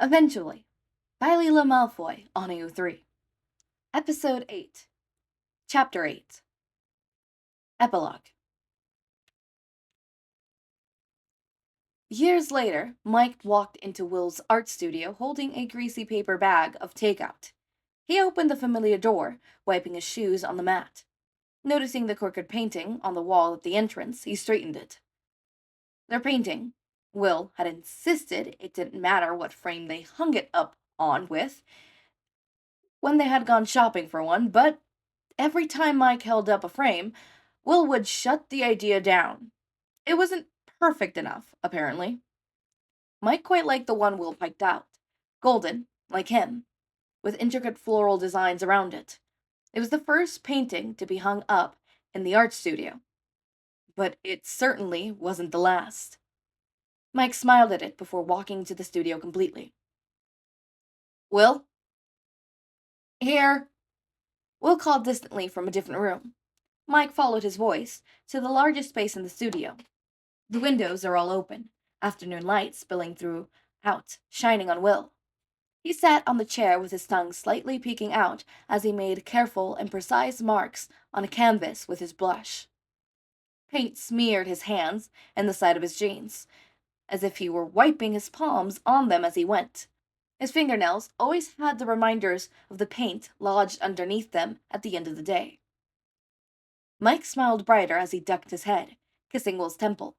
Eventually, Byler Malfoy on EU3. Episode 8. Chapter 8. Epilogue. Years later, Mike walked into Will's art studio holding a greasy paper bag of takeout. He opened the familiar door, wiping his shoes on the mat. Noticing the crooked painting on the wall at the entrance, he straightened it. Their painting, Will had insisted it didn't matter what frame they hung it up on with when they had gone shopping for one, but every time Mike held up a frame, Will would shut the idea down. It wasn't perfect enough, apparently. Mike quite liked the one Will picked out. Golden, like him, with intricate floral designs around it. It was the first painting to be hung up in the art studio. But it certainly wasn't the last. Mike smiled at it before walking to the studio completely. Will? Here. Will called distantly from a different room. Mike followed his voice to the largest space in the studio. The windows are all open, afternoon light spilling through out, shining on Will. He sat on the chair with his tongue slightly peeking out as he made careful and precise marks on a canvas with his brush. Paint smeared his hands and the side of his jeans, as if he were wiping his palms on them as he went. His fingernails always had the reminders of the paint lodged underneath them at the end of the day. Mike smiled brighter as he ducked his head, kissing Will's temple.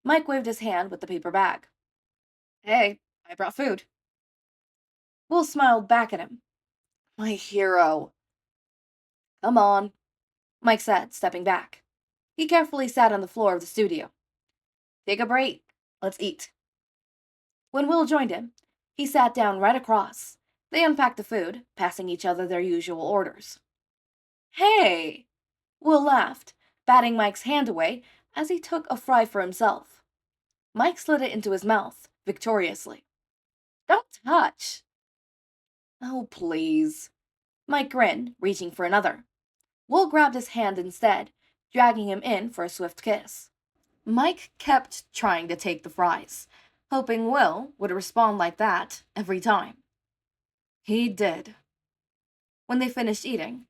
Mike waved his hand with the paper bag. Hey, I brought food. Will smiled back at him. My hero. Come on, Mike said, stepping back. He carefully sat on the floor of the studio. Take a break. Let's eat. When Will joined him, he sat down right across. They unpacked the food, passing each other their usual orders. Hey! Will laughed, batting Mike's hand away as he took a fry for himself. Mike slid it into his mouth, victoriously. Don't touch! Oh, please. Mike grinned, reaching for another. Will grabbed his hand instead, dragging him in for a swift kiss. Mike kept trying to take the fries, hoping Will would respond like that every time. He did. When they finished eating,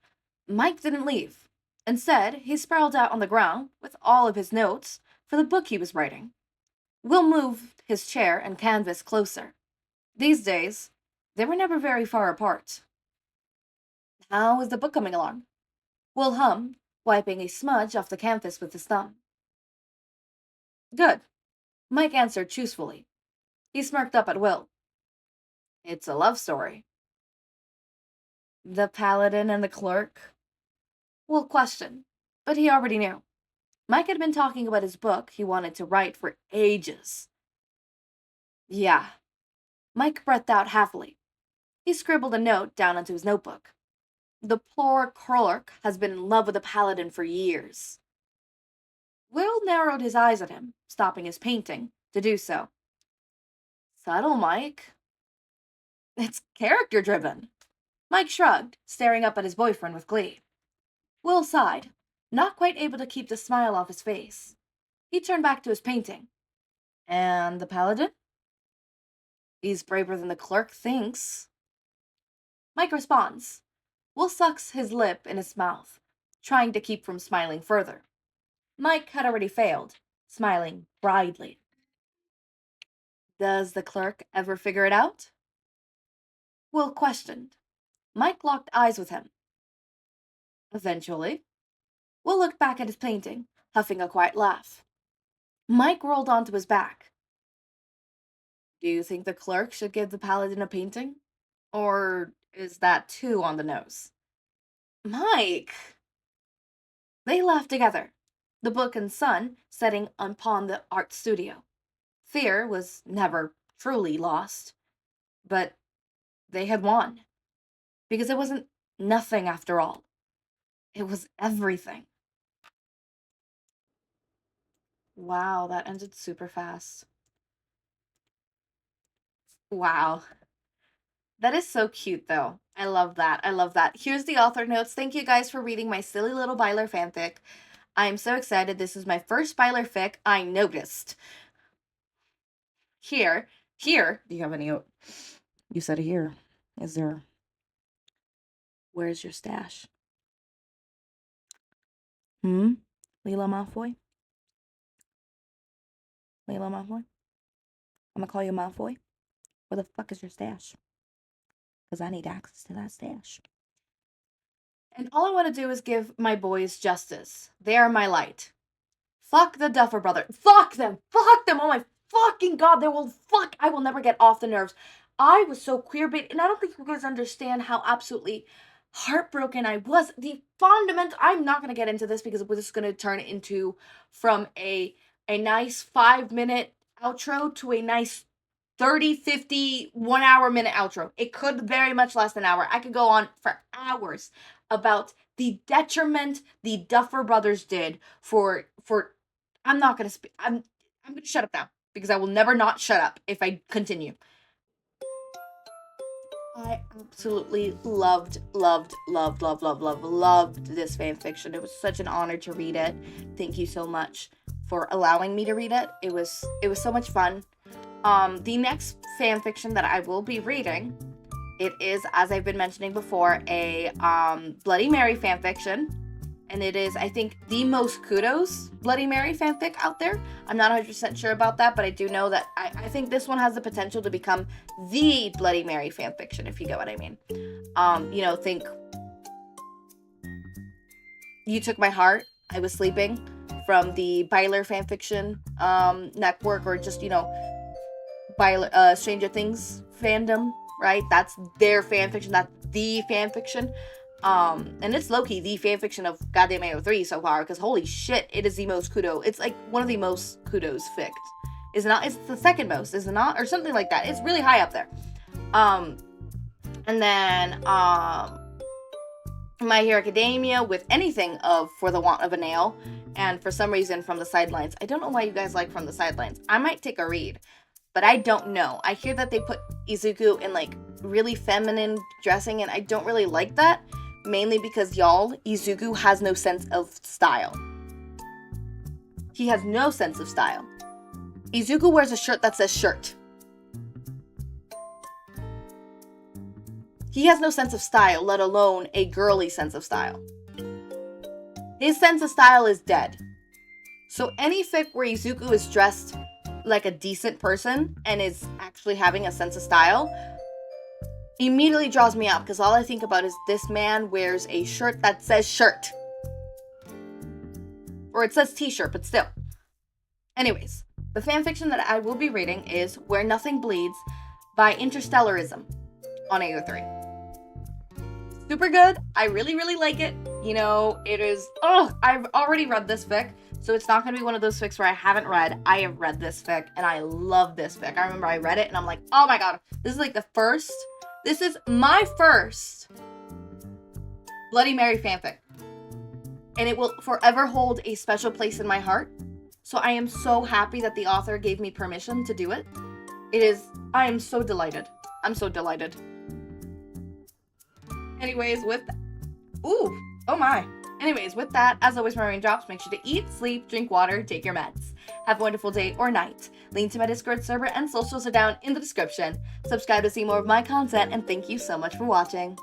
Mike didn't leave. Instead, he sprawled out on the ground with all of his notes for the book he was writing. Will moved his chair and canvas closer. These days, they were never very far apart. How is the book coming along? Will hummed, wiping a smudge off the canvas with his thumb. Good, Mike answered truthfully. He smirked up at Will. It's a love story. The paladin and the clerk? Will questioned, but he already knew. Mike had been talking about his book he wanted to write for ages. Yeah. Mike breathed out happily. He scribbled a note down onto his notebook. The poor clerk has been in love with the paladin for years. Will narrowed his eyes at him, stopping his painting to do so. Subtle, Mike. It's character-driven. Mike shrugged, staring up at his boyfriend with glee. Will sighed, not quite able to keep the smile off his face. He turned back to his painting. And the paladin? He's braver than the clerk thinks. Mike responds. Will sucks his lip in his mouth, trying to keep from smiling further. Mike had already failed, smiling brightly. Does the clerk ever figure it out? Will questioned. Mike locked eyes with him. Eventually. Will looked back at his painting, huffing a quiet laugh. Mike rolled onto his back. Do you think the clerk should give the paladin a painting? Or is that too on the nose? Mike! They laughed together, the book and sun setting upon the art studio. Fear was never truly lost, but they had won. Because it wasn't nothing after all. It was everything. Wow, that ended super fast. Wow. That is so cute, though. I love that. I love that. Here's the author notes. Thank you guys for reading my silly little Byler fanfic. I'm so excited. This is my first Byler fic. I noticed. Here. Do you have any? You said here. Where's your stash? Leela Malfoy? Leela Malfoy? I'm gonna call you Malfoy. Where the fuck is your stash? Because I need access to that stash. And all I want to do is give my boys justice. They are my light. Fuck the Duffer Brother. Fuck them. Fuck them. Oh my fucking god. I will never get off the nerves. I was so queerbait, and I don't think you guys understand how absolutely heartbroken I was. I'm not going to get into this because we're just going to turn it into from a nice 5-minute outro to a nice 30, 50, 1 hour minute outro. It could very much last an hour. I could go on for hours about the detriment the Duffer Brothers did for I'm not going to speak. I'm going to shut up now because I will never not shut up if I continue. I absolutely loved this fan fiction. It was such an honor to read it. Thank you so much for allowing me to read it. It was so much fun. The next fan fiction that I will be reading, it is, as I've been mentioning before, a Bloody Mary fan fiction. And it is, I think, the most kudos Bloody Mary fanfic out there. I'm not 100% sure about that, but I do know that I think this one has the potential to become the Bloody Mary fanfiction, if you get what I mean. Think You Took My Heart, I Was Sleeping, from the Byler Fanfiction network, or just, Byler, Stranger Things fandom, right? That's their fanfiction, that's the fanfiction. And it's low-key the fanfiction of goddamn AO3 so far, because holy shit, it is the most kudos. It's like one of the most kudos fics. Is it not? It's the second most, is it not? Or something like that. It's really high up there. And then, My Hero Academia with anything of For the Want of a Nail, and for some reason From the Sidelines. I don't know why you guys like From the Sidelines. I might take a read, but I don't know. I hear that they put Izuku in like really feminine dressing, and I don't really like that. Mainly because, y'all, Izuku has no sense of style. He has no sense of style. Izuku wears a shirt that says shirt. He has no sense of style, let alone a girly sense of style. His sense of style is dead. So any fic where Izuku is dressed like a decent person and is actually having a sense of style immediately draws me out, because all I think about is this man wears a shirt that says shirt. Or it says t-shirt, but still. Anyways, the fanfiction that I will be reading is Where Nothing Bleeds by Interstellarism on AO3. Super good. I really, really like it. It is... I've already read this fic, so it's not going to be one of those fics where I haven't read. I have read this fic, and I love this fic. I remember I read it, and I'm like, oh my god, this is like This is my first Bloody Mary fanfic. And it will forever hold a special place in my heart. So I am so happy that the author gave me permission to do it. I am so delighted. I'm so delighted. Anyways, with that, as always, my raindrops, make sure to eat, sleep, drink water, take your meds. Have a wonderful day or night. Link to my Discord server and socials are down in the description. Subscribe to see more of my content, and thank you so much for watching.